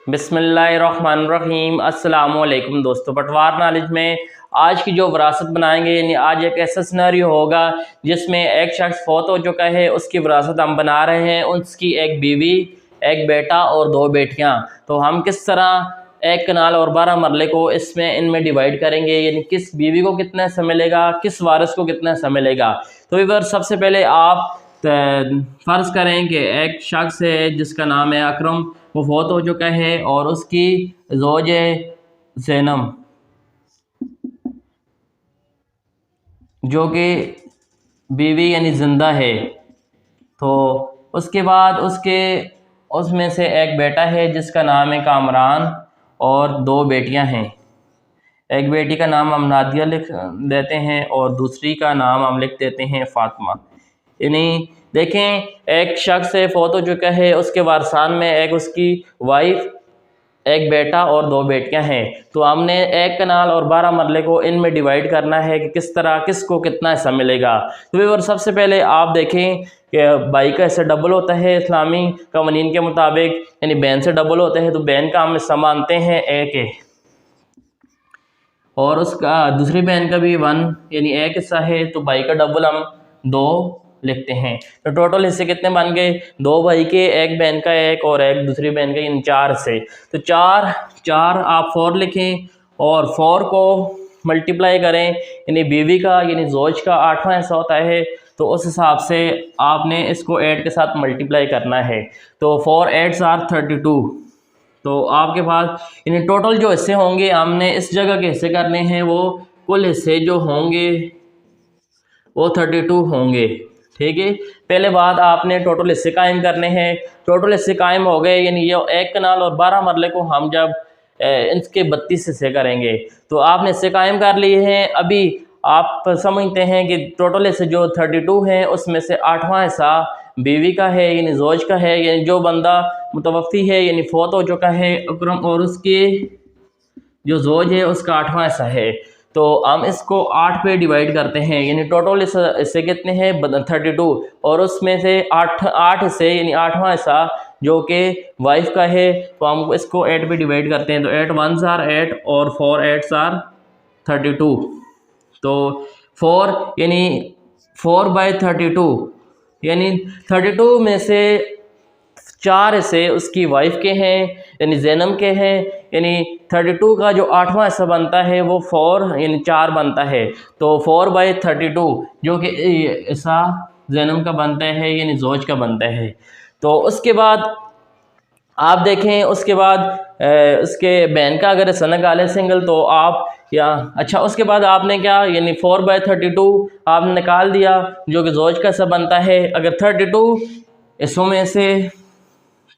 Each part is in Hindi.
बिस्मिल्लाहिर्रहमानिर्रहीम। अस्सलामुअलैकुम दोस्तों, पटवार नॉलेज में आज की जो विरासत बनाएंगे, यानी आज एक ऐसा सिनेरियो होगा जिसमें एक शख्स फौत हो चुका है, उसकी विरासत हम बना रहे हैं। उसकी एक बीवी, एक बेटा और दो बेटियां। तो हम किस तरह एक कनाल और 12 मरले को इनमें डिवाइड करेंगे, यानी किस बीवी को कितना हिस्सा मिलेगा, किस वारिस को कितना हिस्सा मिलेगा। तो इधर सबसे पहले आप फ़र्ज़ करें कि एक शख्स है जिसका नाम है अकरम, वो फौत हो चुका है और उसकी ज़ौज ज़ैनब जो कि बीवी यानी ज़िंदा है। तो उसके बाद उसमें से एक बेटा है जिसका नाम है कामरान और दो बेटियां हैं। एक बेटी का नाम हम नादिया लिख देते हैं और दूसरी का नाम हम लिख देते हैं फ़ातिमा। यानी देखें, एक शख्स से फौत हो चुका है, उसके वारसान में एक उसकी वाइफ, एक बेटा और दो बेटियां हैं। तो हमने एक कनाल और 12 मरले को इनमें डिवाइड करना है कि किस तरह किसको कितना हिस्सा मिलेगा। तो और सबसे पहले आप देखें कि भाई का हिस्सा डबल होता है इस्लामी कवानीन के मुताबिक, यानी बहन से डबल होता है। तो बहन का हम हिस्सा मानते हैं एक है और उसका दूसरी बहन का भी 1 यानी एक हिस्सा है। तो भाई का डबल हम 2 लिखते हैं। तो टोटल हिस्से कितने बन गए, 2 भाई के, एक बहन का एक और एक दूसरी बहन का, इन 4 से। तो 4 आप 4 लिखें और 4 को मल्टीप्लाई करें, यानी बीवी का यानी ज़ौज का 8वां हिस्सा होता है। तो उस हिसाब से आपने इसको 8 के साथ मल्टीप्लाई करना है। तो 4 8 आर 32। तो आपके पास यानी टोटल जो हिस्से होंगे हमने इस जगह के हिस्से करने हैं, वो कुल हिस्से जो होंगे वो 32 होंगे। ठीक है, पहले बात आपने टोटल हिस्से कायम करने हैं। टोटल हिस्से कायम हो गए, यानी ये एक कनाल और 12 मरले को हम जब इसके 32 हिस्से करेंगे तो आपने हिस्से कायम कर लिए हैं। अभी आप समझते हैं कि टोटल हिस्से जो 32 हैं उसमें से 8वां हिस्सा बीवी का है, यानी ज़ौज का है, यानी जो बंदा मुतवफ़ी है यानी फौत हो चुका है अकरम, और उसके जो ज़ौज है उसका 8वां हिस्सा है। तो हम इसको 8 पे डिवाइड करते हैं, यानी टोटल इससे कितने हैं 32, और उसमें से 8 हिस्से यानी 8वां हिस्सा जो कि वाइफ का है। तो हम इसको 8 पे डिवाइड करते हैं। तो 8 1s आर 8 और 4 8s आर 32। तो 4 यानी 4/32, यानी 32 में से 4 हिस्से उसकी वाइफ के हैं यानी ज़ैनब के हैं। यानी 32 का जो 8वां हिस्सा बनता है वो 4 यानी 4 बनता है। तो 4/32 जो कि हिस्सा ज़ैनब का बनता है यानी ज़ौज का बनता है। तो उसके बाद आप देखें, उसके बाद उसके बहन का अगर हिस्सा निकाले सिंगल तो आप अच्छा उसके बाद आपने क्या, यानी 4/32 आपने निकाल दिया जो कि ज़ौज का हिस्सा बनता है। अगर 32 हिस्सों में से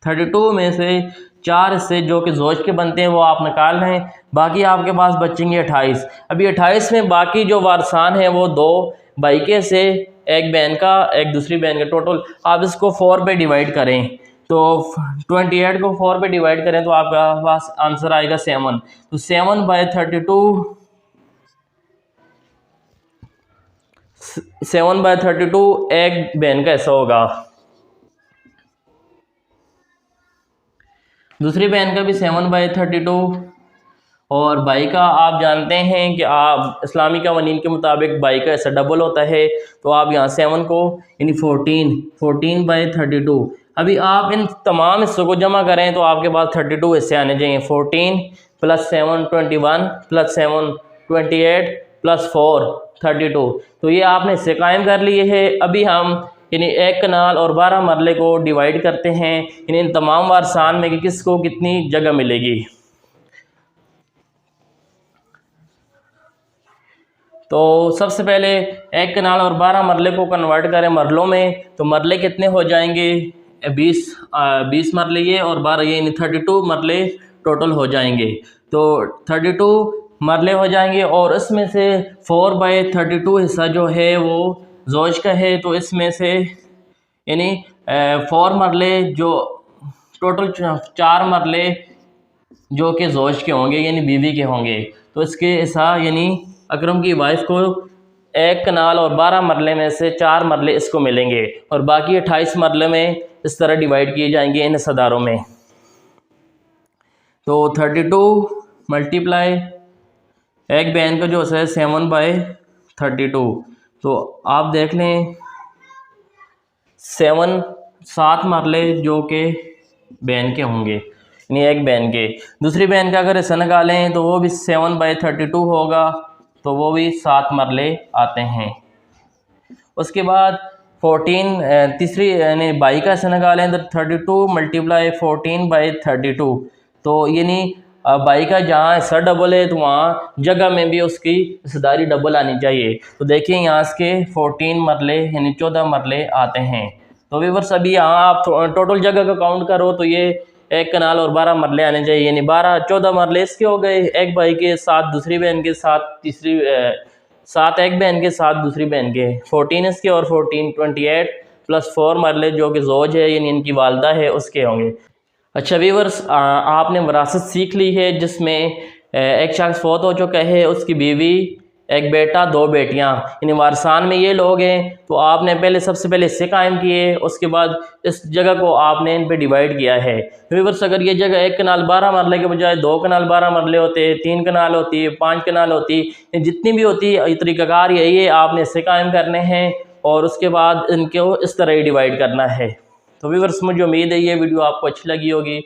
32 में से 4 हिस्से जो कि ज़ौज के बनते हैं वो आप निकाल रहे हैं, बाकी आपके पास बचेंगे 28। अभी 28 में बाकी जो वारसान है वो 2 भाई के से, एक बहन का, एक दूसरी बहन का। टोटल आप इसको 4 पे डिवाइड करें, तो 28 को 4 पे डिवाइड करें तो आपका पास आंसर आएगा 7। तो 7/32 एक बहन का हिस्सा होगा। दूसरी बहन का भी 7/32 और भाई का आप जानते हैं कि आप इस्लामी कवानीन के मुताबिक भाई का हिस्सा डबल होता है। तो आप यहाँ 7 को यानी 14/32। अभी आप इन तमाम हिस्सों को जमा करें तो आपके पास 32 हिस्से आने चाहिए। 14 + 7 21 + 7 28 + 4 32। तो ये आपने हिस्से कायम कर लिए है। अभी हम यानी एक कनाल और 12 मरले को डिवाइड करते हैं इन तमाम वारसान में कि किसको कितनी जगह मिलेगी। तो सबसे पहले एक कनाल और 12 मरले को कन्वर्ट करें मरलों में, तो मरले कितने हो जाएंगे 20 मरले ये और 12 ये, यानी 32 मरले टोटल हो जाएंगे। तो 32 मरले हो जाएंगे और इसमें से 4/32 हिस्सा जो है वो ज़ौज का है। तो इसमें से यानी 4 मरले जो टोटल 4 मरले जो कि ज़ौज के होंगे यानी बीवी के होंगे। तो इसके हिस्सा यानी अकरम की वाइफ को एक कनाल और 12 मरले में से 4 मरले इसको मिलेंगे और बाकी 28 मरले में इस तरह डिवाइड किए जाएंगे इन हिस्सेदारों में। तो 32 मल्टीप्लाई एक बहन का जो है 7/32। तो आप देख लें 7 मरले जो कि बहन के होंगे, यानी एक बहन के। दूसरी बहन का अगर ऐसा निकालें तो वो भी 7/32 होगा, तो वो भी 7 मरले आते हैं। उसके बाद 14 तीसरी यानी बाई का ऐसा निकालें तो 32 मल्टीप्लाई 14/32। तो यानी बाई का जहाँ हिस्सा डबल है तो वहाँ जगह में भी उसकी हिस्सेदारी डबल आनी चाहिए। तो देखिए यहाँ के 14 मरले यानी 14 मरले आते हैं। तो व्यूअर्स अभी यहाँ आप टोटल जगह का काउंट करो तो ये एक कनाल और 12 मरले आने चाहिए, यानी 14 मरले इसके हो गए, एक भाई के साथ दूसरी बहन के साथ तीसरी 7 एक बहन के साथ दूसरी बहन के, 14 इसके और 14 28 प्लस 4 मरले जो कि जोज है यानी इनकी वालदा है उसके होंगे। अच्छा व्यूअर्स, आपने विरासत सीख ली है जिसमें एक शख्स फौत हो चुका है, उसकी बीवी, एक बेटा, 2 बेटियां, यानी वारसान में ये लोग हैं। तो आपने पहले सबसे पहले हिस्से कायम किए, उसके बाद इस जगह को आपने इन पे डिवाइड किया है। व्यूअर्स अगर ये जगह एक कनाल 12 मरले के बजाय 2 कनाल 12 मरले होते, 3 कनाल होती, 5 कनाल होती, जितनी भी होती, तरीक़ाकार यही है, आपने हिस्से कायम करने हैं और उसके बाद इनको इस तरह ही डिवाइड करना है। तो व्यूअर्स मुझे उम्मीद है ये वीडियो आपको अच्छी लगी होगी।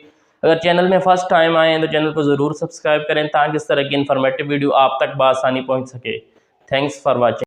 अगर चैनल में फ़र्स्ट टाइम आए तो चैनल को ज़रूर सब्सक्राइब करें ताकि इस तरह की इन्फॉर्मेटिव वीडियो आप तक बआसानी पहुंच सके। Thanks for watching.